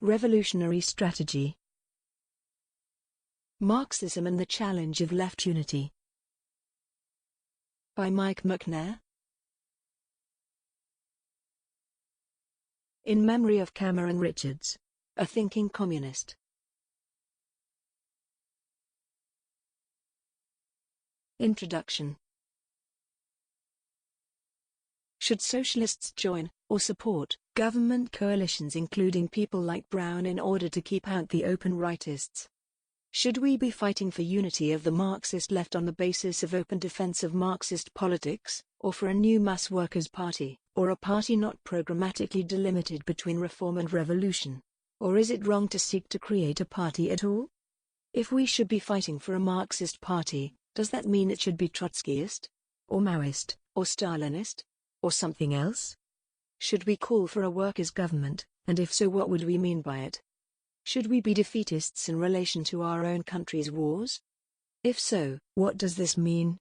Revolutionary strategy. Marxism and the challenge of left unity. By Mike Macnair. In memory of Cameron Richards, a thinking communist. Introduction. Should socialists join, or support, government coalitions including people like Brown in order to keep out the open rightists? Should we be fighting for unity of the Marxist left on the basis of open defense of Marxist politics, or for a new mass workers' party, or a party not programmatically delimited between reform and revolution? Or is it wrong to seek to create a party at all? If we should be fighting for a Marxist party, does that mean it should be Trotskyist, or Maoist, or Stalinist, or something else? Should we call for a workers' government, and if so, what would we mean by it? Should we be defeatists in relation to our own country's wars? If so, what does this mean?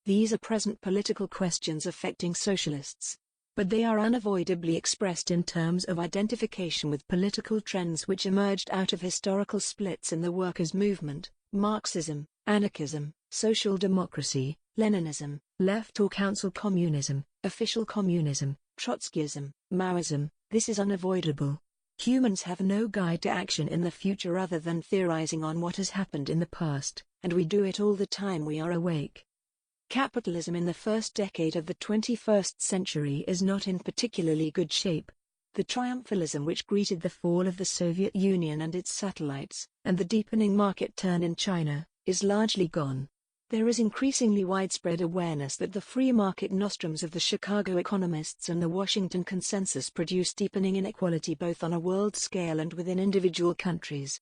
These are present political questions affecting socialists, but they are unavoidably expressed in terms of identification with political trends which emerged out of historical splits in the workers' movement: Marxism, anarchism, social democracy, Leninism, left or council communism, official communism, Trotskyism, Maoism. This is unavoidable. Humans have no guide to action in the future other than theorizing on what has happened in the past, and we do it all the time we are awake. Capitalism in the first decade of the 21st century is not in particularly good shape. The triumphalism which greeted the fall of the Soviet Union and its satellites, and the deepening market turn in China, is largely gone. There is increasingly widespread awareness that the free market nostrums of the Chicago economists and the Washington Consensus produce deepening inequality both on a world scale and within individual countries.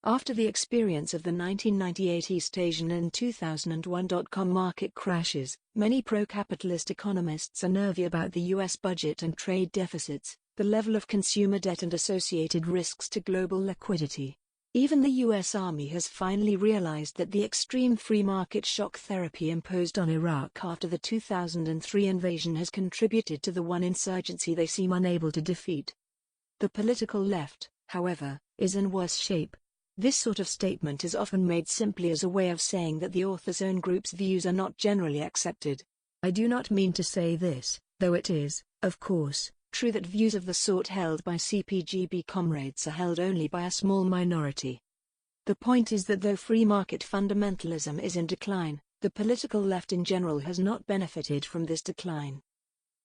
After the experience of the 1998 East Asian and 2001 dot-com market crashes, many pro-capitalist economists are nervy about the U.S. budget and trade deficits, the level of consumer debt and associated risks to global liquidity. Even the U.S. Army has finally realized that the extreme free market shock therapy imposed on Iraq after the 2003 invasion has contributed to the one insurgency they seem unable to defeat. The political left, however, is in worse shape. This sort of statement is often made simply as a way of saying that the author's own group's views are not generally accepted. I do not mean to say this, though it is, of course, true that views of the sort held by CPGB comrades are held only by a small minority. The point is that though free market fundamentalism is in decline, the political left in general has not benefited from this decline.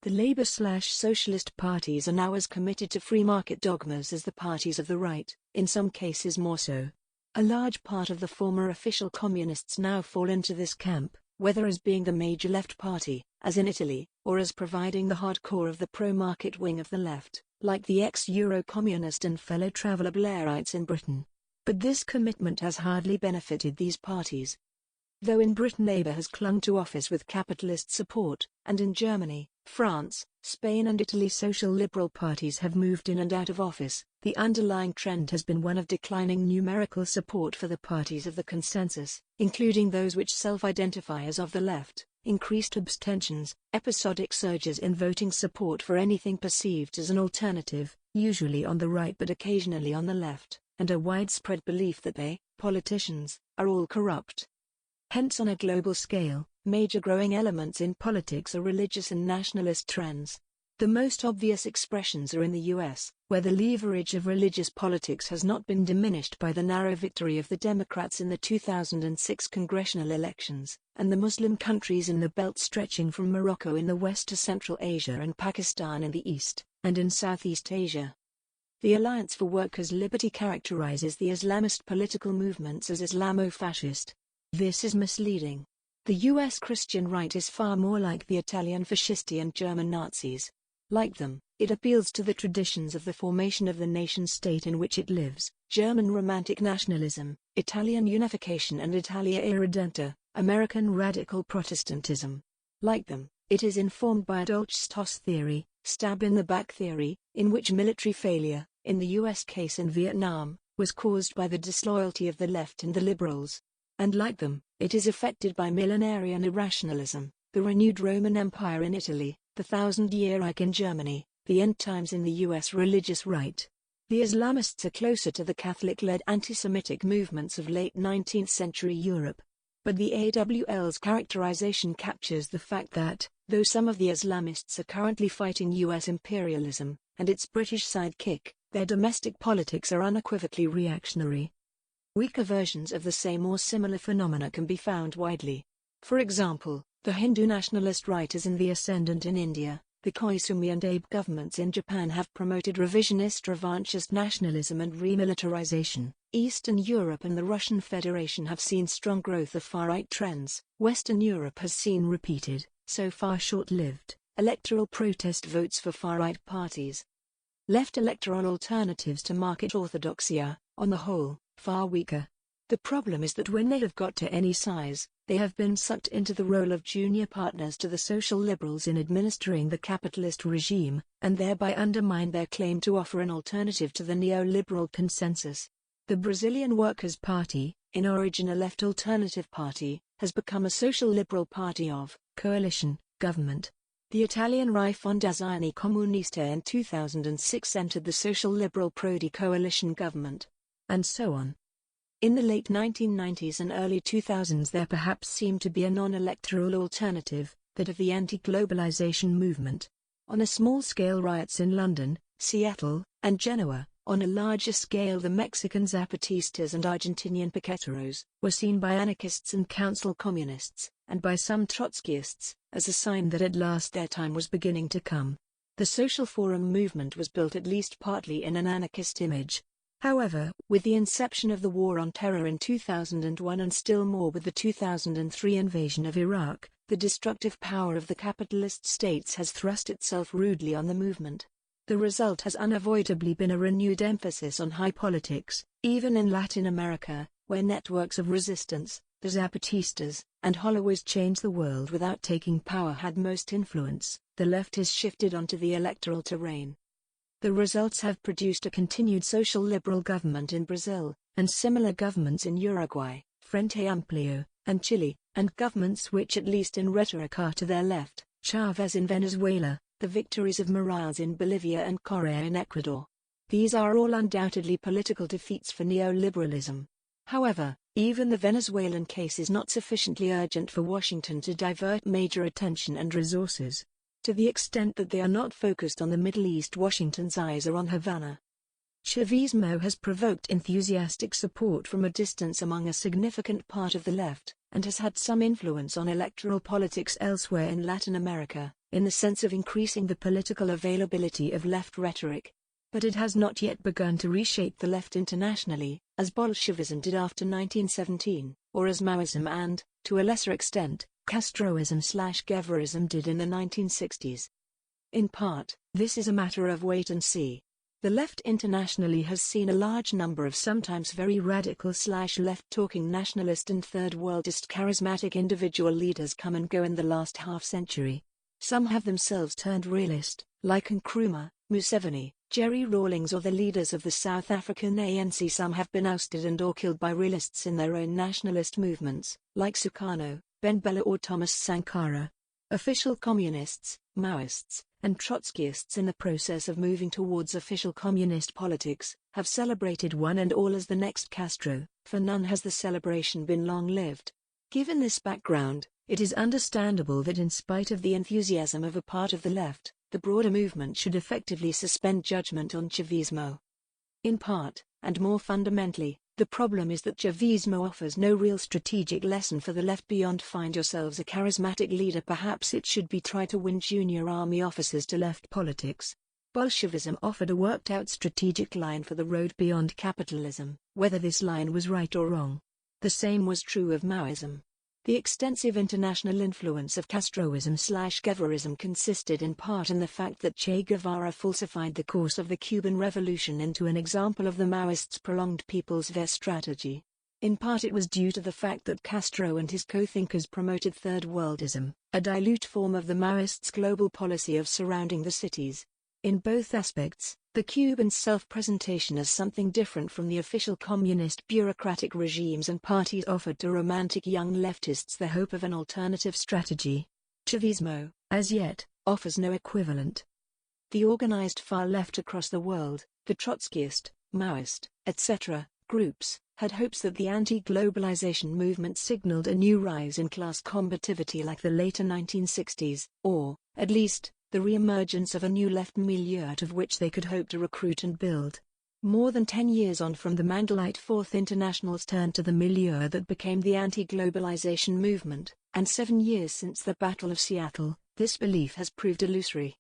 The Labour/Socialist parties are now as committed to free market dogmas as the parties of the right, in some cases more so. A large part of the former official communists now fall into this camp, whether as being the major left party, as in Italy, or as providing the hardcore of the pro-market wing of the left, like the ex-Euro-communist and fellow traveller Blairites in Britain. But this commitment has hardly benefited these parties. Though in Britain Labour has clung to office with capitalist support, and in Germany, France, Spain and Italy social liberal parties have moved in and out of office, the underlying trend has been one of declining numerical support for the parties of the consensus, including those which self-identify as of the left, increased abstentions, episodic surges in voting support for anything perceived as an alternative, usually on the right but occasionally on the left, and a widespread belief that they, politicians, are all corrupt. Hence on a global scale, major growing elements in politics are religious and nationalist trends. The most obvious expressions are in the US, where the leverage of religious politics has not been diminished by the narrow victory of the Democrats in the 2006 congressional elections, and the Muslim countries in the belt stretching from Morocco in the west to Central Asia and Pakistan in the east, and in Southeast Asia. The Alliance for Workers' Liberty characterizes the Islamist political movements as Islamo-fascist. This is misleading. The US Christian right is far more like the Italian fascisti and German Nazis. Like them, it appeals to the traditions of the formation of the nation-state in which it lives, German Romantic nationalism, Italian unification and Italia irredenta, American radical Protestantism. Like them, it is informed by a Dolchstoss theory, stab-in-the-back theory, in which military failure, in the US case in Vietnam, was caused by the disloyalty of the left and the liberals. And like them, it is affected by millenarian irrationalism, the renewed Roman Empire in Italy, the Thousand-Year Reich in Germany, the end times in the US religious right. The Islamists are closer to the Catholic-led anti-Semitic movements of late 19th century Europe. But the AWL's characterization captures the fact that, though some of the Islamists are currently fighting US imperialism, and its British sidekick, their domestic politics are unequivocally reactionary. Weaker versions of the same or similar phenomena can be found widely. For example, the Hindu nationalist writers in the ascendant in India, the Koizumi and Abe governments in Japan have promoted revisionist revanchist nationalism and remilitarization. Eastern Europe and the Russian Federation have seen strong growth of far-right trends. Western Europe has seen repeated, so far short-lived, electoral protest votes for far-right parties. Left electoral alternatives to market orthodoxy are, on the whole, far weaker. The problem is that when they have got to any size, they have been sucked into the role of junior partners to the social liberals in administering the capitalist regime, and thereby undermine their claim to offer an alternative to the neoliberal consensus. The Brazilian Workers' Party, in origin a left alternative party, has become a social liberal party of coalition government. The Italian Rifondazione Comunista in 2006 entered the social liberal Prodi coalition government. And so on. In the late 1990s and early 2000s there perhaps seemed to be a non-electoral alternative, that of the anti-globalization movement. On a small scale riots in London, Seattle, and Genoa, on a larger scale the Mexican Zapatistas and Argentinian Piqueteros, were seen by anarchists and council communists, and by some Trotskyists, as a sign that at last their time was beginning to come. The social forum movement was built at least partly in an anarchist image. However, with the inception of the War on Terror in 2001 and still more with the 2003 invasion of Iraq, the destructive power of the capitalist states has thrust itself rudely on the movement. The result has unavoidably been a renewed emphasis on high politics, even in Latin America, where networks of resistance, the Zapatistas, and Holloway's Change the World Without Taking Power had most influence. The left has shifted onto the electoral terrain. The results have produced a continued social liberal government in Brazil, and similar governments in Uruguay, Frente Amplio, and Chile, and governments which at least in rhetoric are to their left, Chavez in Venezuela, the victories of Morales in Bolivia and Correa in Ecuador. These are all undoubtedly political defeats for neoliberalism. However, even the Venezuelan case is not sufficiently urgent for Washington to divert major attention and resources. To the extent that they are not focused on the Middle East, Washington's eyes are on Havana. Chavismo has provoked enthusiastic support from a distance among a significant part of the left, and has had some influence on electoral politics elsewhere in Latin America, in the sense of increasing the political availability of left rhetoric. But it has not yet begun to reshape the left internationally, as Bolshevism did after 1917, or as Maoism and, to a lesser extent, Castroism/Guevarism did in the 1960s. In part, this is a matter of wait and see. The left internationally has seen a large number of sometimes very radical/left-talking nationalist and third-worldist charismatic individual leaders come and go in the last half-century. Some have themselves turned realist, like Nkrumah, Museveni, Jerry Rawlings or the leaders of the South African ANC. Some have been ousted and or killed by realists in their own nationalist movements, like Sukarno, Ben Bella or Thomas Sankara. Official communists, Maoists, and Trotskyists in the process of moving towards official communist politics, have celebrated one and all as the next Castro, for none has the celebration been long-lived. Given this background, it is understandable that in spite of the enthusiasm of a part of the left, the broader movement should effectively suspend judgment on Chavismo. In part, and more fundamentally, the problem is that Chavismo offers no real strategic lesson for the left beyond find yourselves a charismatic leader. Perhaps it should be try to win junior army officers to left politics. Bolshevism offered a worked-out strategic line for the road beyond capitalism, whether this line was right or wrong. The same was true of Maoism. The extensive international influence of Castroism/Guevarism consisted in part in the fact that Che Guevara falsified the course of the Cuban Revolution into an example of the Maoists' prolonged People's War strategy. In part it was due to the fact that Castro and his co-thinkers promoted Third Worldism, a dilute form of the Maoists' global policy of surrounding the cities. In both aspects, the Cubans' self-presentation as something different from the official communist bureaucratic regimes and parties offered to romantic young leftists the hope of an alternative strategy. Chavismo, as yet, offers no equivalent. The organized far left across the world, the Trotskyist, Maoist, etc., groups, had hopes that the anti-globalization movement signaled a new rise in class combativity like the later 1960s, or, at least, the re-emergence of a new left milieu out of which they could hope to recruit and build. More than 10 years on from the Mandalite Fourth International's turn to the milieu that became the anti-globalization movement, and 7 years since the Battle of Seattle, this belief has proved illusory.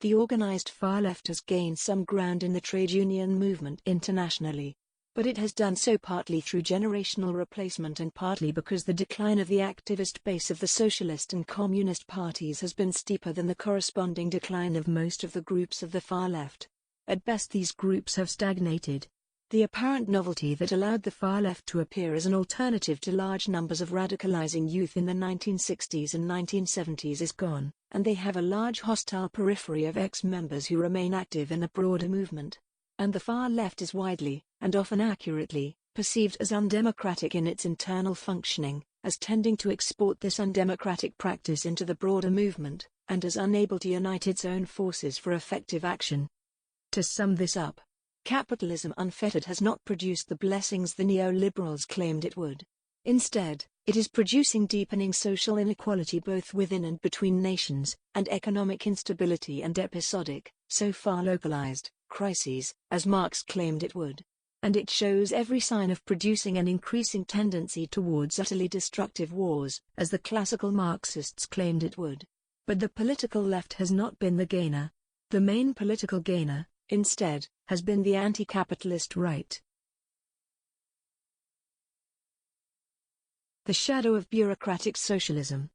The organized far left has gained some ground in the trade union movement internationally. But it has done so partly through generational replacement and partly because the decline of the activist base of the socialist and communist parties has been steeper than the corresponding decline of most of the groups of the far left. At best these groups have stagnated. The apparent novelty that allowed the far left to appear as an alternative to large numbers of radicalizing youth in the 1960s and 1970s is gone, and they have a large hostile periphery of ex-members who remain active in the broader movement. And the far left is widely, and often accurately, perceived as undemocratic in its internal functioning, as tending to export this undemocratic practice into the broader movement, and as unable to unite its own forces for effective action. To sum this up, capitalism unfettered has not produced the blessings the neoliberals claimed it would. Instead, it is producing deepening social inequality both within and between nations, and economic instability and episodic, so far localized, crises, as Marx claimed it would. And it shows every sign of producing an increasing tendency towards utterly destructive wars, as the classical Marxists claimed it would. But the political left has not been the gainer. The main political gainer, instead, has been the anti-capitalist right. The shadow of bureaucratic socialism.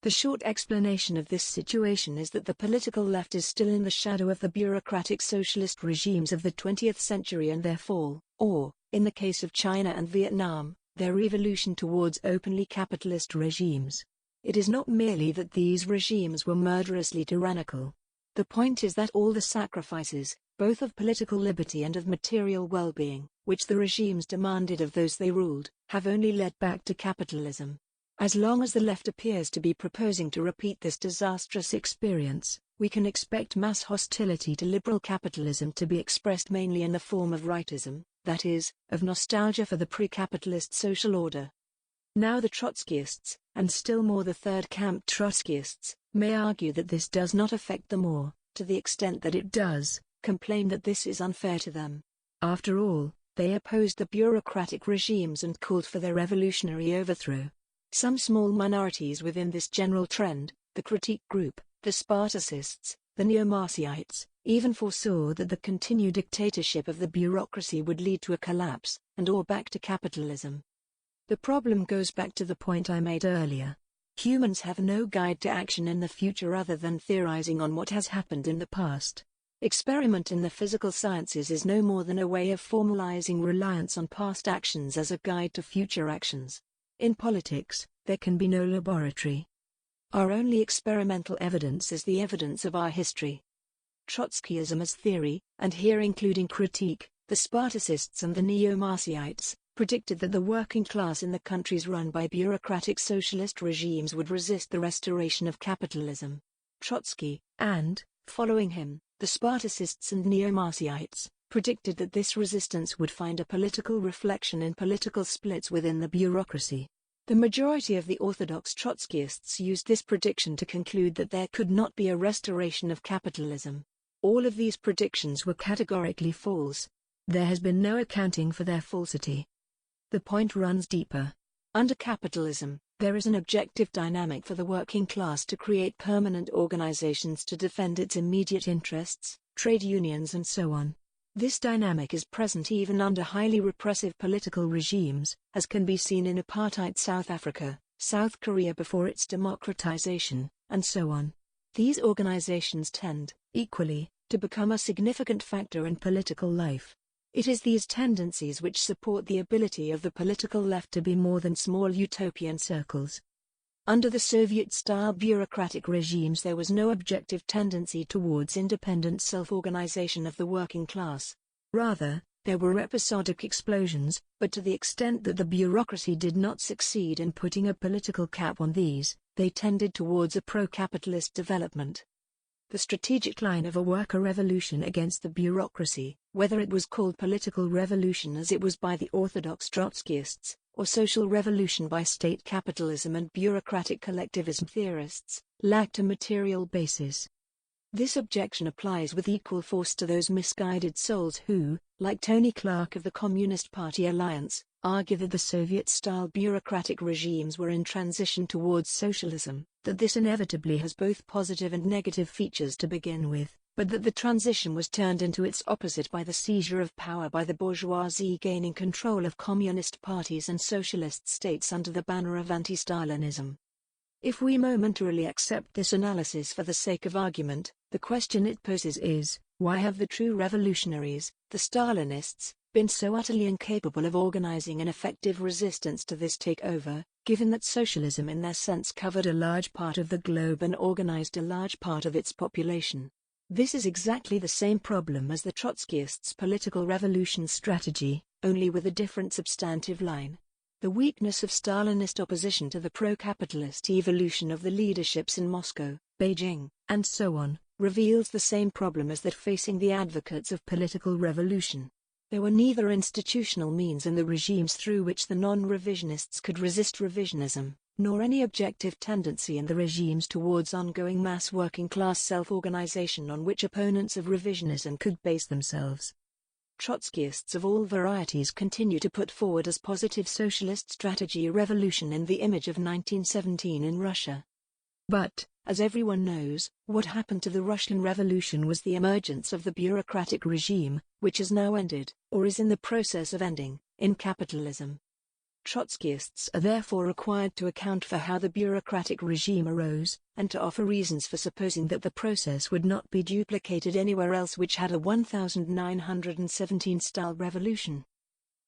The short explanation of this situation is that the political left is still in the shadow of the bureaucratic socialist regimes of the 20th century and their fall, or, in the case of China and Vietnam, their evolution towards openly capitalist regimes. It is not merely that these regimes were murderously tyrannical. The point is that all the sacrifices, both of political liberty and of material well-being, which the regimes demanded of those they ruled, have only led back to capitalism. As long as the left appears to be proposing to repeat this disastrous experience, we can expect mass hostility to liberal capitalism to be expressed mainly in the form of rightism, that is, of nostalgia for the pre-capitalist social order. Now the Trotskyists, and still more the third camp Trotskyists, may argue that this does not affect them or, to the extent that it does, complain that this is unfair to them. After all, they opposed the bureaucratic regimes and called for their revolutionary overthrow. Some small minorities within this general trend, the critique group, the Spartacists, the neo-Marxites, even foresaw that the continued dictatorship of the bureaucracy would lead to a collapse, and/or back to capitalism. The problem goes back to the point I made earlier. Humans have no guide to action in the future other than theorizing on what has happened in the past. Experiment in the physical sciences is no more than a way of formalizing reliance on past actions as a guide to future actions. In politics, there can be no laboratory. Our only experimental evidence is the evidence of our history. Trotskyism as theory, and here including critique, the Spartacists and the neo-Marxites, predicted that the working class in the countries run by bureaucratic socialist regimes would resist the restoration of capitalism. Trotsky, and, following him, the Spartacists and neo-Marxites, predicted that this resistance would find a political reflection in political splits within the bureaucracy. The majority of the orthodox Trotskyists used this prediction to conclude that there could not be a restoration of capitalism. All of these predictions were categorically false. There has been no accounting for their falsity. The point runs deeper. Under capitalism, there is an objective dynamic for the working class to create permanent organizations to defend its immediate interests, trade unions and so on. This dynamic is present even under highly repressive political regimes, as can be seen in apartheid South Africa, South Korea before its democratization, and so on. These organizations tend, equally, to become a significant factor in political life. It is these tendencies which support the ability of the political left to be more than small utopian circles. Under the Soviet-style bureaucratic regimes there was no objective tendency towards independent self-organization of the working class. Rather, there were episodic explosions, but to the extent that the bureaucracy did not succeed in putting a political cap on these, they tended towards a pro-capitalist development. The strategic line of a worker revolution against the bureaucracy, whether it was called political revolution as it was by the orthodox Trotskyists, or social revolution by state capitalism and bureaucratic collectivism theorists, lacked a material basis. This objection applies with equal force to those misguided souls who, like Tony Clark of the Communist Party Alliance, argue that the Soviet-style bureaucratic regimes were in transition towards socialism, that this inevitably has both positive and negative features to begin with, but that the transition was turned into its opposite by the seizure of power by the bourgeoisie gaining control of communist parties and socialist states under the banner of anti-Stalinism. If we momentarily accept this analysis for the sake of argument, the question it poses is, why have the true revolutionaries, the Stalinists, been so utterly incapable of organizing an effective resistance to this takeover, given that socialism in their sense covered a large part of the globe and organized a large part of its population? This is exactly the same problem as the Trotskyists' political revolution strategy, only with a different substantive line. The weakness of Stalinist opposition to the pro-capitalist evolution of the leaderships in Moscow, Beijing, and so on, reveals the same problem as that facing the advocates of political revolution. There were neither institutional means in the regimes through which the non-revisionists could resist revisionism, nor any objective tendency in the regimes towards ongoing mass working-class self-organization on which opponents of revisionism could base themselves. Trotskyists of all varieties continue to put forward as positive socialist strategy a revolution in the image of 1917 in Russia. But, as everyone knows, what happened to the Russian Revolution was the emergence of the bureaucratic regime, which has now ended, or is in the process of ending, in capitalism. Trotskyists are therefore required to account for how the bureaucratic regime arose, and to offer reasons for supposing that the process would not be duplicated anywhere else which had a 1917-style revolution.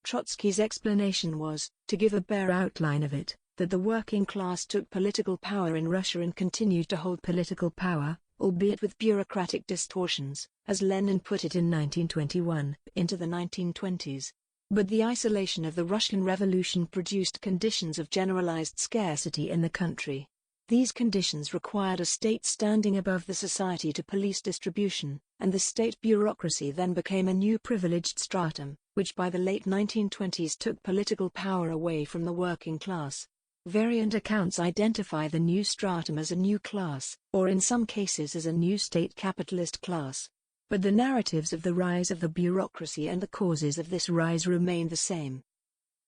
Trotsky's explanation was, to give a bare outline of it, that the working class took political power in Russia and continued to hold political power, albeit with bureaucratic distortions, as Lenin put it in 1921, into the 1920s. But the isolation of the Russian Revolution produced conditions of generalized scarcity in the country. These conditions required a state standing above the society to police distribution, and the state bureaucracy then became a new privileged stratum, which by the late 1920s took political power away from the working class. Variant accounts identify the new stratum as a new class, or in some cases as a new state capitalist class. But the narratives of the rise of the bureaucracy and the causes of this rise remain the same.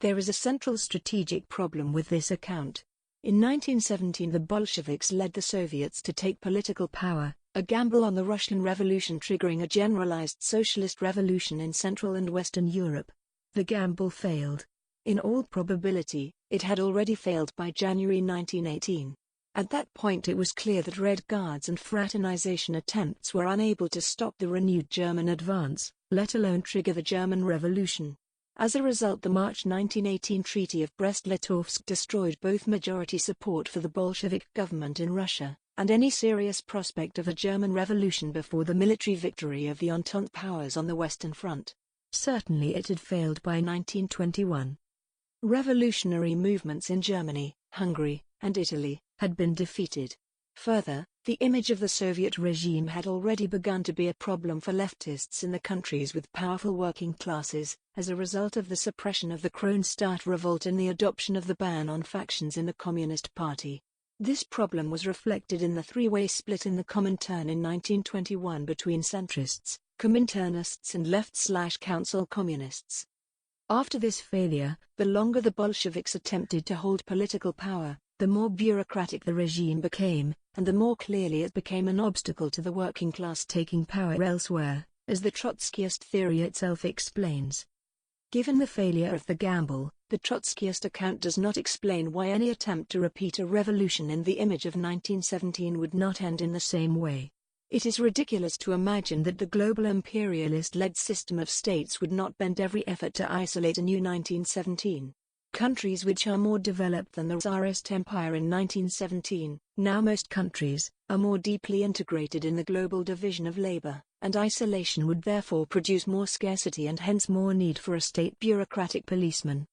There is a central strategic problem with this account. In 1917 the Bolsheviks led the Soviets to take political power, a gamble on the Russian Revolution triggering a generalized socialist revolution in Central and Western Europe. The gamble failed. In all probability, it had already failed by January 1918. At that point it was clear that Red Guards and fraternization attempts were unable to stop the renewed German advance, let alone trigger the German Revolution. As a result, the March 1918 Treaty of Brest-Litovsk destroyed both majority support for the Bolshevik government in Russia, and any serious prospect of a German Revolution before the military victory of the Entente powers on the Western Front. Certainly it had failed by 1921. Revolutionary movements in Germany, Hungary, and Italy had been defeated. Further, the image of the Soviet regime had already begun to be a problem for leftists in the countries with powerful working classes, as a result of the suppression of the Kronstadt revolt and the adoption of the ban on factions in the Communist Party. This problem was reflected in the three-way split in the Comintern in 1921 between centrists, Cominternists and left/council communists. After this failure, the longer the Bolsheviks attempted to hold political power, the more bureaucratic the regime became, and the more clearly it became an obstacle to the working class taking power elsewhere, as the Trotskyist theory itself explains. Given the failure of the gamble, the Trotskyist account does not explain why any attempt to repeat a revolution in the image of 1917 would not end in the same way. It is ridiculous to imagine that the global imperialist-led system of states would not bend every effort to isolate a new 1917. Countries which are more developed than the Tsarist Empire in 1917, now most countries, are more deeply integrated in the global division of labor, and isolation would therefore produce more scarcity and hence more need for a state bureaucratic policeman.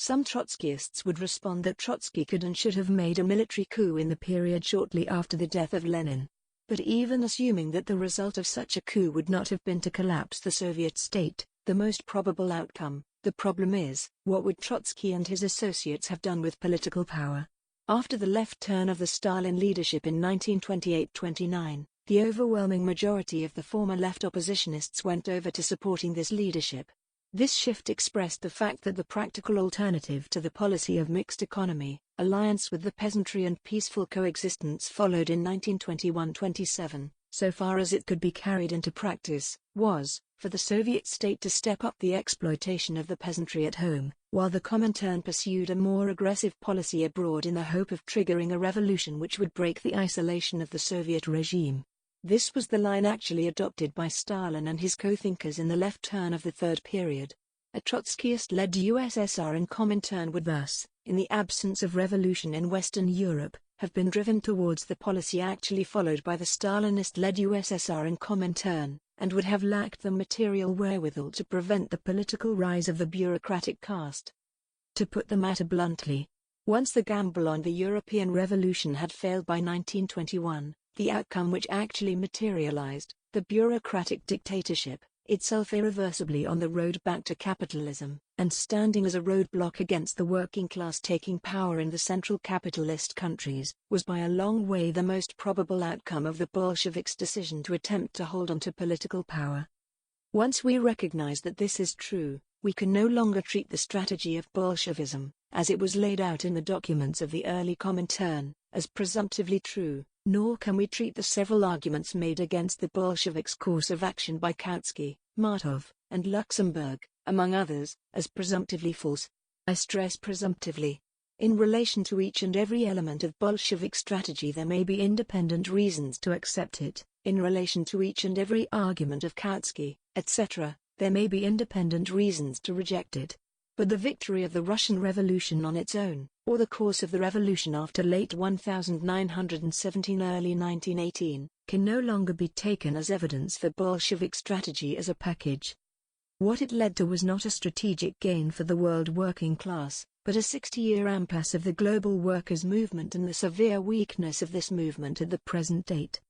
Some Trotskyists would respond that Trotsky could and should have made a military coup in the period shortly after the death of Lenin. But even assuming that the result of such a coup would not have been to collapse the Soviet state, the most probable outcome, the problem is, what would Trotsky and his associates have done with political power? After the left turn of the Stalin leadership in 1928-29, the overwhelming majority of the former left oppositionists went over to supporting this leadership. This shift expressed the fact that the practical alternative to the policy of mixed economy, alliance with the peasantry and peaceful coexistence followed in 1921-27, so far as it could be carried into practice, was, for the Soviet state to step up the exploitation of the peasantry at home, while the Comintern pursued a more aggressive policy abroad in the hope of triggering a revolution which would break the isolation of the Soviet regime. This was the line actually adopted by Stalin and his co-thinkers in the left turn of the third period. A Trotskyist-led USSR and Comintern would thus, in the absence of revolution in Western Europe, have been driven towards the policy actually followed by the Stalinist-led USSR and Comintern, and would have lacked the material wherewithal to prevent the political rise of the bureaucratic caste. To put the matter bluntly, once the gamble on the European Revolution had failed by 1921, the outcome which actually materialized, the bureaucratic dictatorship, itself irreversibly on the road back to capitalism, and standing as a roadblock against the working class taking power in the central capitalist countries, was by a long way the most probable outcome of the Bolsheviks' decision to attempt to hold on to political power. Once we recognize that this is true, we can no longer treat the strategy of Bolshevism, as it was laid out in the documents of the early Comintern, as presumptively true, nor can we treat the several arguments made against the Bolsheviks' course of action by Kautsky, Martov, and Luxemburg, among others, as presumptively false. I stress presumptively. In relation to each and every element of Bolshevik strategy there may be independent reasons to accept it. In relation to each and every argument of Kautsky, etc., there may be independent reasons to reject it. But the victory of the Russian Revolution on its own, or the course of the revolution after late 1917 early 1918, can no longer be taken as evidence for Bolshevik strategy as a package. What it led to was not a strategic gain for the world working class, but a 60-year impasse of the global workers' movement and the severe weakness of this movement at the present date.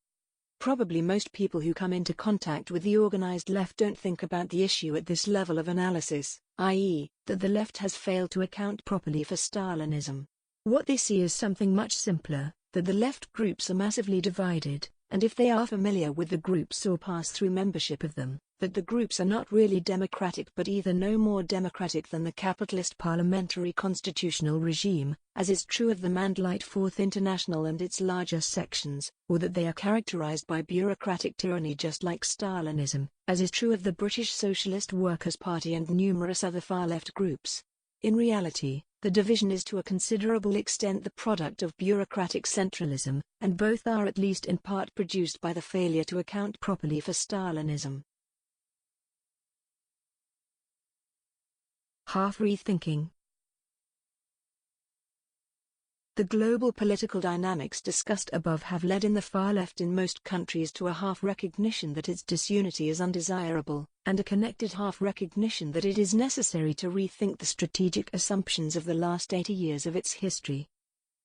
Probably most people who come into contact with the organized left don't think about the issue at this level of analysis, i.e., that the left has failed to account properly for Stalinism. What they see is something much simpler, that the left groups are massively divided, and if they are familiar with the groups or pass through membership of them, that the groups are not really democratic but either no more democratic than the capitalist parliamentary constitutional regime, as is true of the Mandalite Fourth International and its larger sections, or that they are characterized by bureaucratic tyranny just like Stalinism, as is true of the British Socialist Workers' Party and numerous other far-left groups. In reality, the division is to a considerable extent the product of bureaucratic centralism, and both are at least in part produced by the failure to account properly for Stalinism. Half-rethinking. The global political dynamics discussed above have led in the far left in most countries to a half-recognition that its disunity is undesirable, and a connected half-recognition that it is necessary to rethink the strategic assumptions of the last 80 years of its history.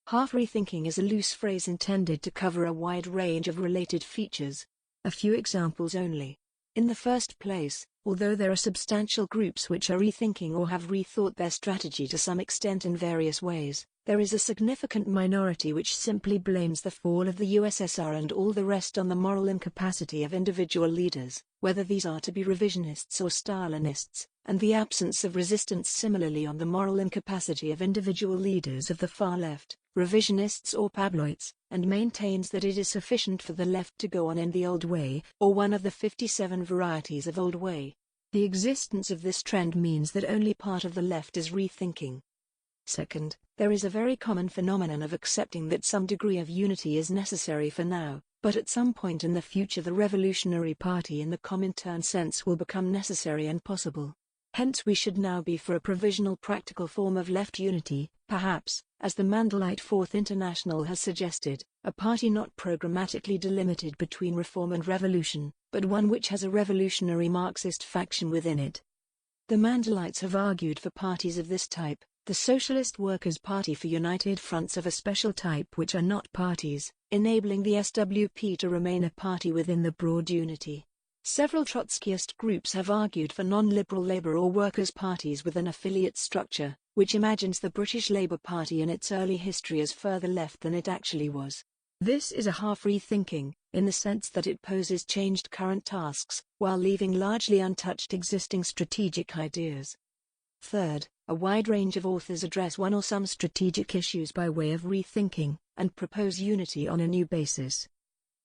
Half-rethinking is a loose phrase intended to cover a wide range of related features. A few examples only. In the first place, although there are substantial groups which are rethinking or have rethought their strategy to some extent in various ways, there is a significant minority which simply blames the fall of the USSR and all the rest on the moral incapacity of individual leaders, whether these are to be revisionists or Stalinists, and the absence of resistance similarly on the moral incapacity of individual leaders of the far left, revisionists or Pabloites, and maintains that it is sufficient for the left to go on in the old way, or one of the 57 varieties of old way. The existence of this trend means that only part of the left is rethinking. Second, there is a very common phenomenon of accepting that some degree of unity is necessary for now, but at some point in the future the Revolutionary Party in the Comintern sense will become necessary and possible. Hence we should now be for a provisional practical form of left unity, perhaps, as the Mandalite Fourth International has suggested, a party not programmatically delimited between reform and revolution, but one which has a revolutionary Marxist faction within it. The Mandalites have argued for parties of this type, The Socialist Workers' Party for united fronts of a special type which are not parties, enabling the SWP to remain a party within the broad unity. Several Trotskyist groups have argued for non-liberal Labour or workers' parties with an affiliate structure, which imagines the British Labour Party in its early history as further left than it actually was. This is a half-rethinking, in the sense that it poses changed current tasks, while leaving largely untouched existing strategic ideas. Third, a wide range of authors address one or some strategic issues by way of rethinking, and propose unity on a new basis.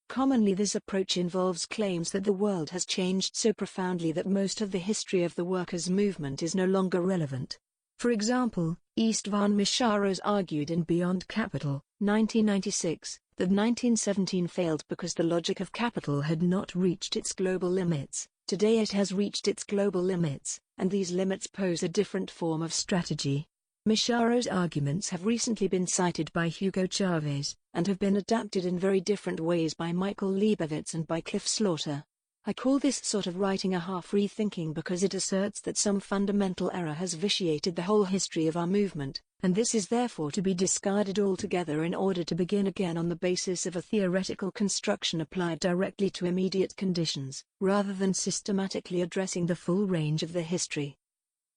Commonly this approach involves claims that the world has changed so profoundly that most of the history of the workers' movement is no longer relevant. For example, Istvan Misharos argued in Beyond Capital, 1996, that 1917 failed because the logic of capital had not reached its global limits. Today it has reached its global limits, and these limits pose a different form of strategy. Misharos' arguments have recently been cited by Hugo Chavez, and have been adapted in very different ways by Michael Leibovitz and by Cliff Slaughter. I call this sort of writing a half-rethinking because it asserts that some fundamental error has vitiated the whole history of our movement, and this is therefore to be discarded altogether in order to begin again on the basis of a theoretical construction applied directly to immediate conditions, rather than systematically addressing the full range of the history.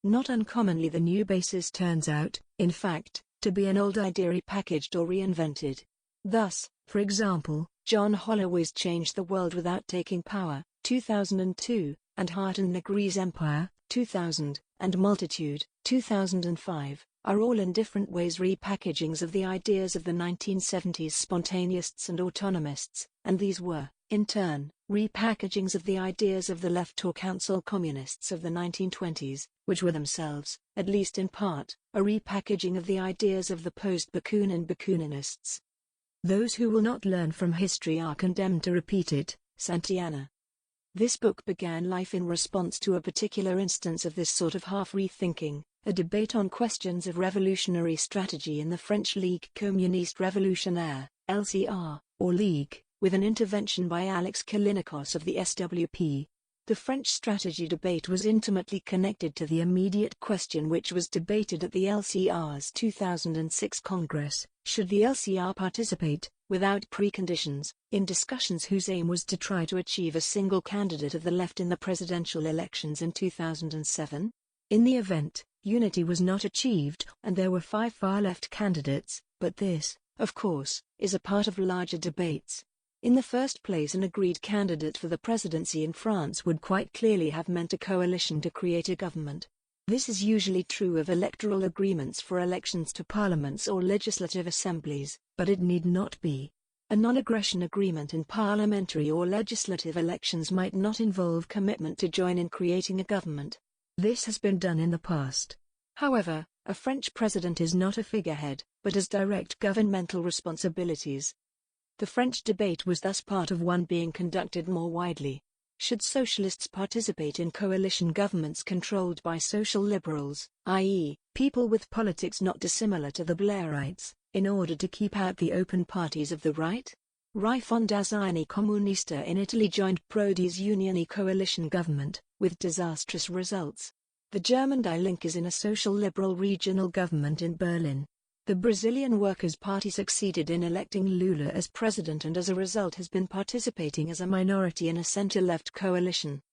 Not uncommonly the new basis turns out, in fact, to be an old idea repackaged or reinvented. Thus, for example, John Holloway's Change the World Without Taking Power, 2002, and Hart and Negri's Empire, 2000, and Multitude, 2005, are all in different ways repackagings of the ideas of the 1970s spontaneists and autonomists, and these were, in turn, repackagings of the ideas of the left or council communists of the 1920s, which were themselves, at least in part, a repackaging of the ideas of the post-Bakunin Bakuninists. Those who will not learn from history are condemned to repeat it. Santayana. This book began life in response to a particular instance of this sort of half-rethinking, a debate on questions of revolutionary strategy in the French Ligue Communiste Révolutionnaire, LCR, or League, with an intervention by Alex Callinicos of the SWP. The French strategy debate was intimately connected to the immediate question which was debated at the LCR's 2006 Congress: should the LCR participate, without preconditions, in discussions whose aim was to try to achieve a single candidate of the left in the presidential elections in 2007? In the event, unity was not achieved, and there were 5 far-left candidates, but this, of course, is a part of larger debates. In the first place, an agreed candidate for the presidency in France would quite clearly have meant a coalition to create a government. This is usually true of electoral agreements for elections to parliaments or legislative assemblies, but it need not be. A non-aggression agreement in parliamentary or legislative elections might not involve commitment to join in creating a government. This has been done in the past. However, a French president is not a figurehead, but has direct governmental responsibilities. The French debate was thus part of one being conducted more widely. Should socialists participate in coalition governments controlled by social liberals, i.e., people with politics not dissimilar to the Blairites, in order to keep out the open parties of the right? Rifondazione Comunista in Italy joined Prodi's Unioni coalition government, with disastrous results. The German Die Linke is in a social liberal regional government in Berlin. The Brazilian Workers' Party succeeded in electing Lula as president and as a result has been participating as a minority in a center-left coalition.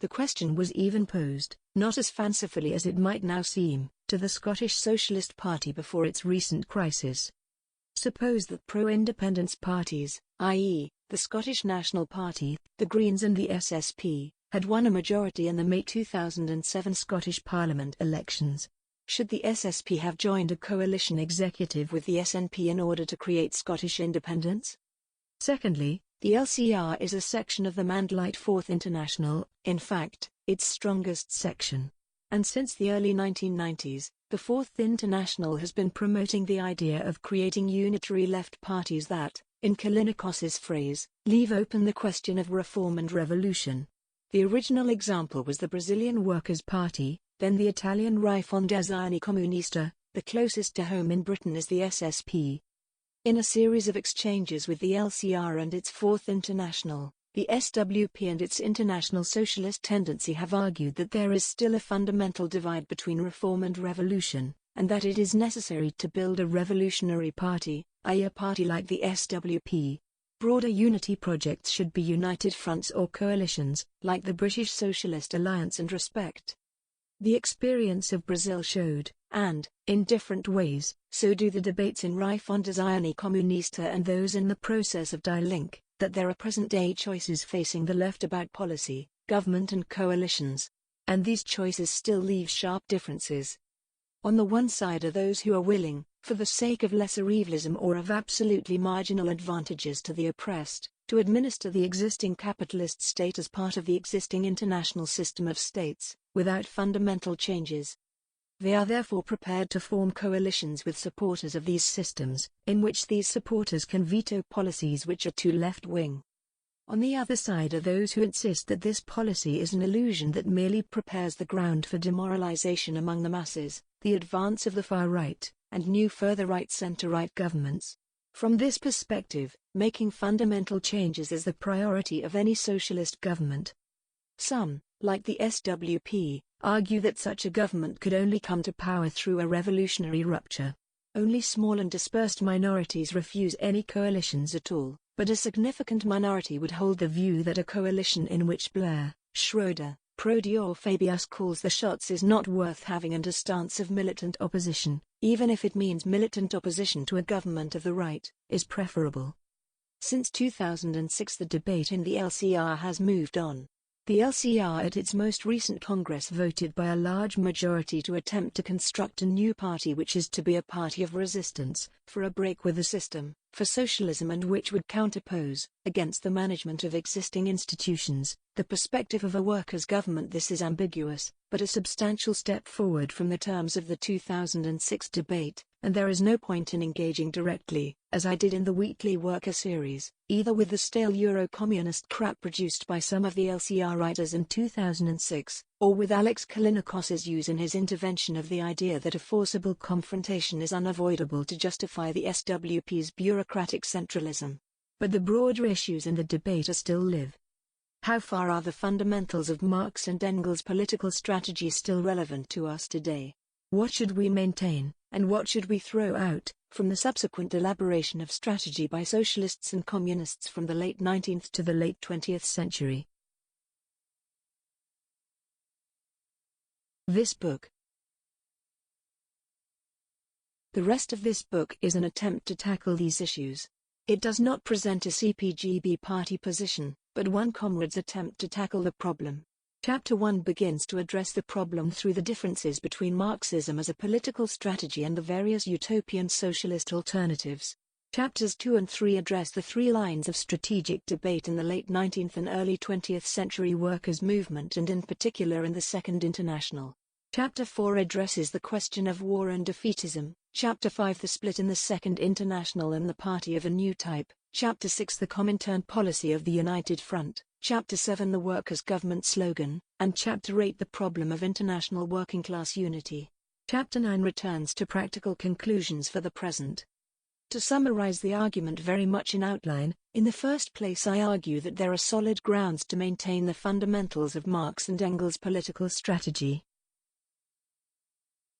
The question was even posed, not as fancifully as it might now seem, to the Scottish Socialist Party before its recent crisis. Suppose that pro-independence parties, i.e., the Scottish National Party, the Greens and the SSP, had won a majority in the May 2007 Scottish Parliament elections. Should the SSP have joined a coalition executive with the SNP in order to create Scottish independence? Secondly, the LCR is a section of the Mandalite Fourth International, in fact, its strongest section. And since the early 1990s, the Fourth International has been promoting the idea of creating unitary left parties that, in Callinicos's phrase, leave open the question of reform and revolution. The original example was the Brazilian Workers' Party, then the Italian Rifondazione Comunista, the closest to home in Britain is the SSP. In a series of exchanges with the LCR and its Fourth International, the SWP and its international socialist tendency have argued that there is still a fundamental divide between reform and revolution, and that it is necessary to build a revolutionary party, i.e. a party like the SWP. Broader unity projects should be united fronts or coalitions, like the British Socialist Alliance and Respect. The experience of Brazil showed, and, in different ways, so do the debates in Refundazione Comunista and those in the process of Die Link, that there are present-day choices facing the left about policy, government and coalitions. And these choices still leave sharp differences. On the one side are those who are willing, for the sake of lesser evilism or of absolutely marginal advantages to the oppressed, to administer the existing capitalist state as part of the existing international system of states, without fundamental changes. They are therefore prepared to form coalitions with supporters of these systems, in which these supporters can veto policies which are too left-wing. On the other side are those who insist that this policy is an illusion that merely prepares the ground for demoralization among the masses, the advance of the far right, and new further right-center-right governments. From this perspective, making fundamental changes is the priority of any socialist government. Some, like the SWP, argue that such a government could only come to power through a revolutionary rupture. Only small and dispersed minorities refuse any coalitions at all, but a significant minority would hold the view that a coalition in which Blair, Schroeder, Prodi or Fabius calls the shots is not worth having, and a stance of militant opposition, even if it means militant opposition to a government of the right, is preferable. Since 2006 the debate in the LCR has moved on. The LCR at its most recent Congress voted by a large majority to attempt to construct a new party which is to be a party of resistance, for a break with the system, for socialism, and which would counterpose, against the management of existing institutions, the perspective of a workers' government. This is ambiguous, but a substantial step forward from the terms of the 2006 debate, and there is no point in engaging directly, as I did in the weekly Worker series, either with the stale Euro-communist crap produced by some of the LCR writers in 2006, or with Alex Kalinikos's use in his intervention of the idea that a forcible confrontation is unavoidable to justify the SWP's bureaucratic centralism. But the broader issues in the debate are still live. How far are the fundamentals of Marx and Engels' political strategy still relevant to us today? What should we maintain, and what should we throw out, from the subsequent elaboration of strategy by socialists and communists from the late 19th to the late 20th century? This book. The rest of this book is an attempt to tackle these issues. It does not present a CPGB party position, but one comrade's attempt to tackle the problem. Chapter 1 begins to address the problem through the differences between Marxism as a political strategy and the various utopian socialist alternatives. Chapters 2 and 3 address the three lines of strategic debate in the late 19th and early 20th century workers' movement, and in particular in the Second International. Chapter 4 addresses the question of war and defeatism. Chapter 5 the split in the Second International and the party of a new type. Chapter 6 the Comintern policy of the United Front. Chapter 7 the workers' government slogan, and Chapter 8 the problem of international working class unity. Chapter 9 returns to practical conclusions for the present. To summarize the argument very much in outline, in the first place I argue that there are solid grounds to maintain the fundamentals of Marx and Engels' political strategy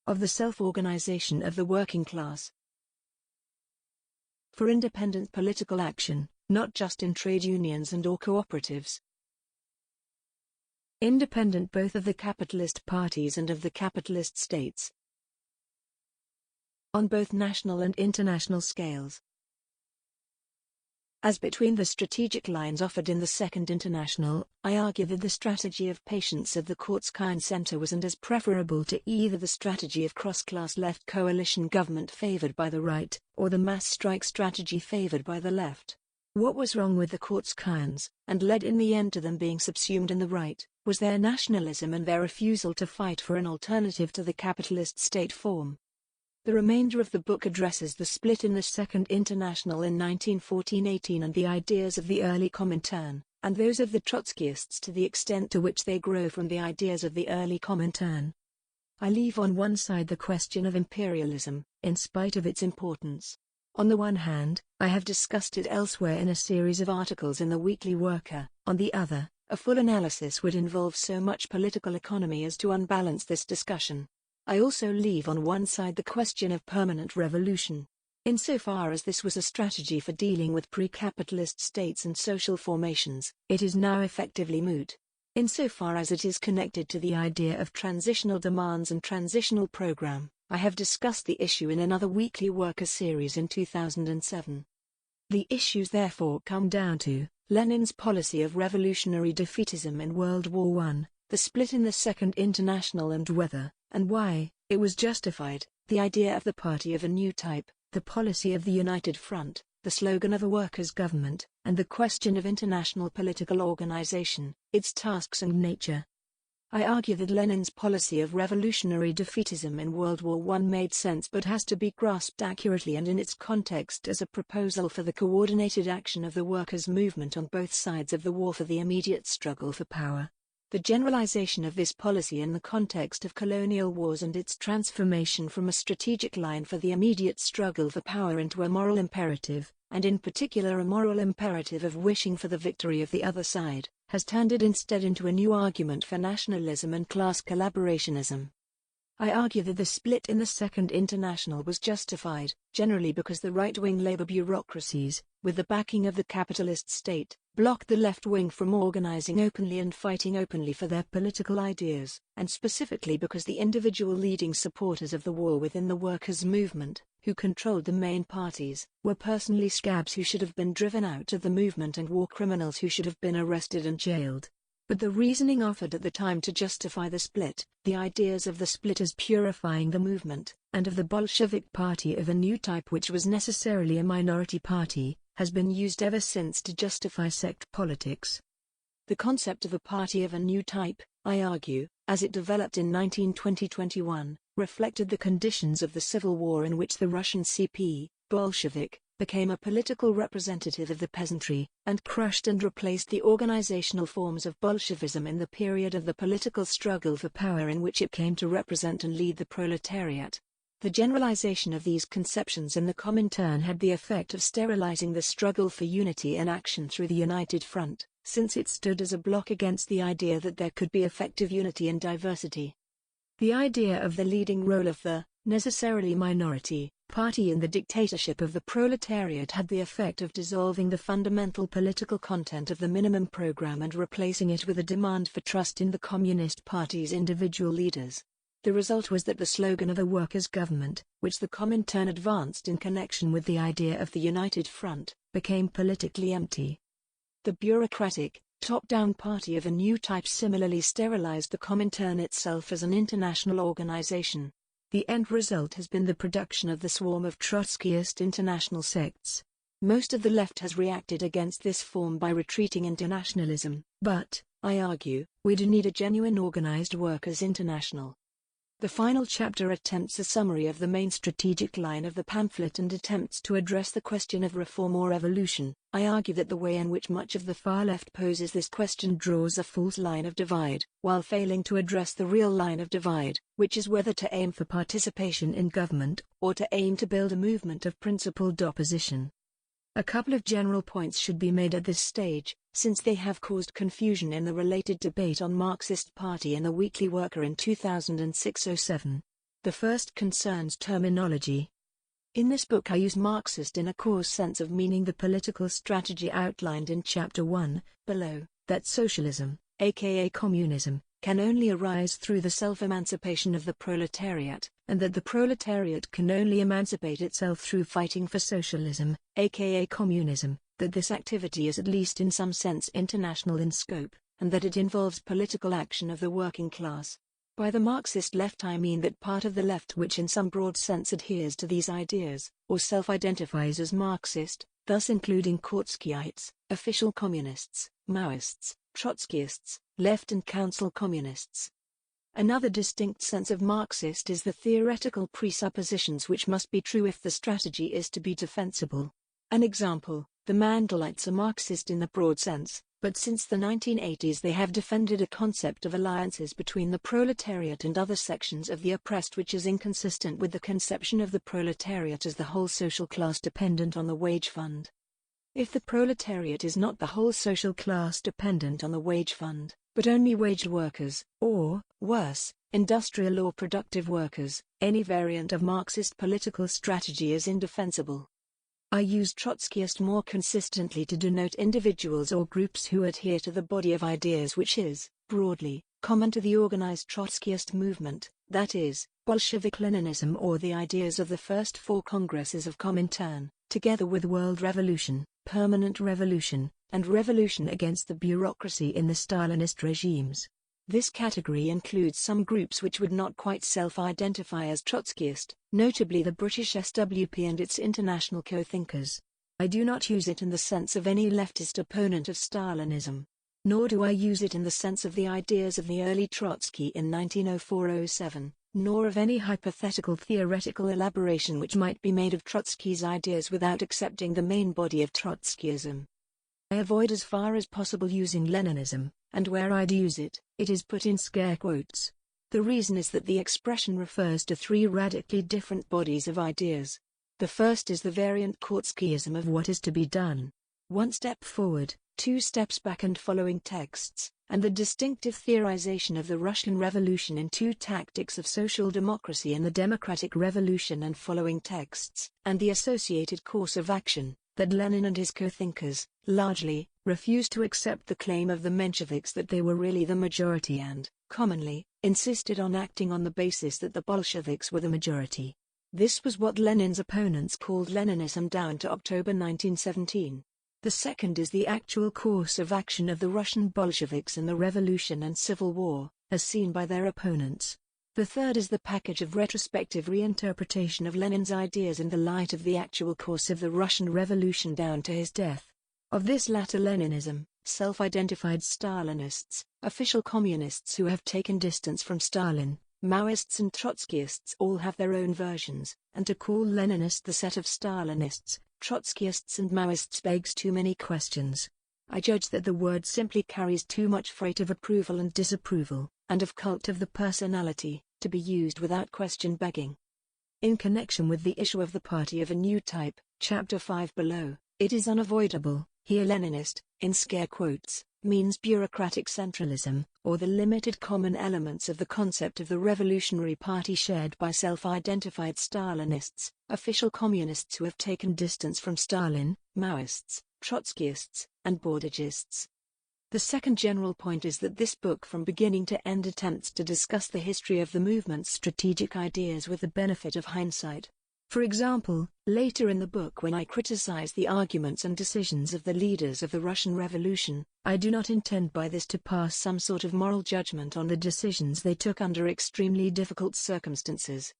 of the self-organization of the working class for independent political action, not just in trade unions and or cooperatives. Independent both of the capitalist parties and of the capitalist states, on both national and international scales. As between the strategic lines offered in the Second International, I argue that the strategy of patience of the Kurzkaien Center was and is preferable to either the strategy of cross-class left coalition government favored by the right, or the mass strike strategy favored by the left. What was wrong with the Kurzkaiens, and led in the end to them being subsumed in the right, was their nationalism and their refusal to fight for an alternative to the capitalist state form. The remainder of the book addresses the split in the Second International in 1914-18 and the ideas of the early Comintern, and those of the Trotskyists to the extent to which they grow from the ideas of the early Comintern. I leave on one side the question of imperialism, in spite of its importance. On the one hand, I have discussed it elsewhere in a series of articles in the Weekly Worker. On the other, a full analysis would involve so much political economy as to unbalance this discussion. I also leave on one side the question of permanent revolution. Insofar as this was a strategy for dealing with pre-capitalist states and social formations, it is now effectively moot. Insofar as it is connected to the idea of transitional demands and transitional program, I have discussed the issue in another weekly worker series in 2007. The issues therefore come down to Lenin's policy of revolutionary defeatism in World War I, the split in the Second International and whether, and why, it was justified, the idea of the party of a new type, the policy of the United Front, the slogan of a workers' government, and the question of international political organization, its tasks and nature. I argue that Lenin's policy of revolutionary defeatism in World War I made sense but has to be grasped accurately and in its context as a proposal for the coordinated action of the workers' movement on both sides of the war for the immediate struggle for power. The generalization of this policy in the context of colonial wars and its transformation from a strategic line for the immediate struggle for power into a moral imperative, and in particular a moral imperative of wishing for the victory of the other side, has turned it instead into a new argument for nationalism and class collaborationism. I argue that the split in the Second International was justified, generally because the right-wing labor bureaucracies, with the backing of the capitalist state, blocked the left wing from organizing openly and fighting openly for their political ideas, and specifically because the individual leading supporters of the war within the workers' movement, who controlled the main parties, were personally scabs who should have been driven out of the movement and war criminals who should have been arrested and jailed. But the reasoning offered at the time to justify the split, the ideas of the split as purifying the movement, and of the Bolshevik party of a new type which was necessarily a minority party, has been used ever since to justify sect politics. The concept of a party of a new type, I argue, as it developed in 1920-21, reflected the conditions of the civil war in which the Russian CP, Bolshevik, became a political representative of the peasantry, and crushed and replaced the organizational forms of Bolshevism in the period of the political struggle for power in which it came to represent and lead the proletariat. The generalization of these conceptions in the Comintern had the effect of sterilizing the struggle for unity and action through the United Front, since it stood as a block against the idea that there could be effective unity in diversity. The idea of the leading role of the, necessarily minority, party in the dictatorship of the proletariat had the effect of dissolving the fundamental political content of the minimum program and replacing it with a demand for trust in the Communist Party's individual leaders. The result was that the slogan of a workers' government, which the Comintern advanced in connection with the idea of the United Front, became politically empty. The bureaucratic, top-down party of a new type similarly sterilized the Comintern itself as an international organization. The end result has been the production of the swarm of Trotskyist international sects. Most of the left has reacted against this form by retreating into nationalism, but, I argue, we do need a genuine organized workers' international. The final chapter attempts a summary of the main strategic line of the pamphlet and attempts to address the question of reform or evolution. I argue that the way in which much of the far left poses this question draws a false line of divide, while failing to address the real line of divide, which is whether to aim for participation in government, or to aim to build a movement of principled opposition. A couple of general points should be made at this stage, since they have caused confusion in the related debate on Marxist Party in the Weekly Worker in 2006-07. The first concerns terminology. In this book I use Marxist in a coarse sense of meaning the political strategy outlined in Chapter 1, below, that socialism, aka communism, can only arise through the self-emancipation of the proletariat, and that the proletariat can only emancipate itself through fighting for socialism, aka communism, that this activity is at least in some sense international in scope, and that it involves political action of the working class. By the Marxist left I mean that part of the left which in some broad sense adheres to these ideas, or self-identifies as Marxist, thus including Kautskyites, official communists, Maoists, Trotskyists, left and council communists. Another distinct sense of Marxist is the theoretical presuppositions which must be true if the strategy is to be defensible. An example, the Mandelites are Marxist in the broad sense, but since the 1980s they have defended a concept of alliances between the proletariat and other sections of the oppressed which is inconsistent with the conception of the proletariat as the whole social class dependent on the wage fund. If the proletariat is not the whole social class dependent on the wage fund, but only wage workers, or, worse, industrial or productive workers, any variant of Marxist political strategy is indefensible. I use Trotskyist more consistently to denote individuals or groups who adhere to the body of ideas which is, broadly, common to the organized Trotskyist movement, that is, Bolshevik Leninism or the ideas of the first four Congresses of Comintern, together with world revolution, permanent revolution, and revolution against the bureaucracy in the Stalinist regimes. This category includes some groups which would not quite self-identify as Trotskyist, notably the British SWP and its international co-thinkers. I do not use it in the sense of any leftist opponent of Stalinism. Nor do I use it in the sense of the ideas of the early Trotsky in 1904-07, nor of any hypothetical theoretical elaboration which might be made of Trotsky's ideas without accepting the main body of Trotskyism. I avoid as far as possible using Leninism, and where I do use it, it is put in scare quotes. The reason is that the expression refers to three radically different bodies of ideas. The first is the variant Kautskyism of what is to be done. One step forward, two steps back and following texts, and the distinctive theorization of the Russian Revolution in two tactics of social democracy and the democratic revolution and following texts, and the associated course of action, that Lenin and his co-thinkers, largely, refused to accept the claim of the Mensheviks that they were really the majority and, commonly, insisted on acting on the basis that the Bolsheviks were the majority. This was what Lenin's opponents called Leninism down to October 1917. The second is the actual course of action of the Russian Bolsheviks in the Revolution and Civil War, as seen by their opponents. The third is the package of retrospective reinterpretation of Lenin's ideas in the light of the actual course of the Russian Revolution down to his death. Of this latter Leninism, self-identified Stalinists, official communists who have taken distance from Stalin, Maoists and Trotskyists all have their own versions, and to call Leninist the set of Stalinists, Trotskyists and Maoists begs too many questions. I judge that the word simply carries too much freight of approval and disapproval, and of cult of the personality, to be used without question begging. In connection with the issue of the party of a new type, Chapter 5 below, it is unavoidable, here Leninist, in scare quotes, means bureaucratic centralism, or the limited common elements of the concept of the revolutionary party shared by self-identified Stalinists, official communists who have taken distance from Stalin, Maoists, Trotskyists, and Bordagists. The second general point is that this book from beginning to end attempts to discuss the history of the movement's strategic ideas with the benefit of hindsight. For example, later in the book when I criticize the arguments and decisions of the leaders of the Russian Revolution, I do not intend by this to pass some sort of moral judgment on the decisions they took under extremely difficult circumstances.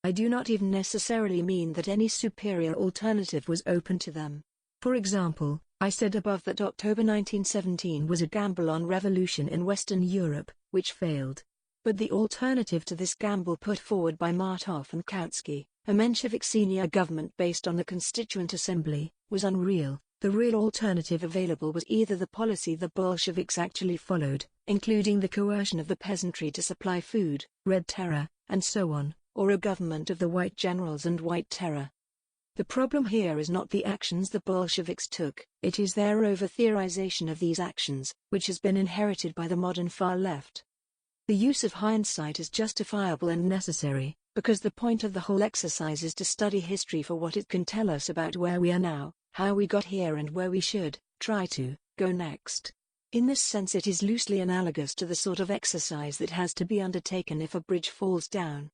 I do not even necessarily mean that any superior alternative was open to them. For example, I said above that October 1917 was a gamble on revolution in Western Europe, which failed. But the alternative to this gamble put forward by Martov and Kautsky, a Menshevik senior government based on the Constituent Assembly, was unreal. The real alternative available was either the policy the Bolsheviks actually followed, including the coercion of the peasantry to supply food, Red Terror, and so on, or a government of the White Generals and White Terror. The problem here is not the actions the Bolsheviks took, it is their over-theorization of these actions, which has been inherited by the modern far left. The use of hindsight is justifiable and necessary, because the point of the whole exercise is to study history for what it can tell us about where we are now, how we got here and where we should try to go next. In this sense it is loosely analogous to the sort of exercise that has to be undertaken if a bridge falls down.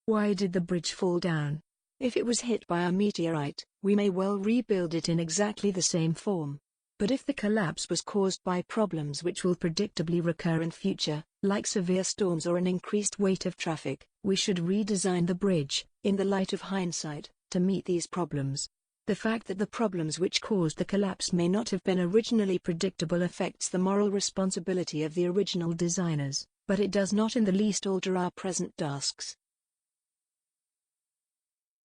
Why did the bridge fall down? If it was hit by a meteorite, we may well rebuild it in exactly the same form. But if the collapse was caused by problems which will predictably recur in future, like severe storms or an increased weight of traffic, we should redesign the bridge, in the light of hindsight, to meet these problems. The fact that the problems which caused the collapse may not have been originally predictable affects the moral responsibility of the original designers, but it does not in the least alter our present tasks.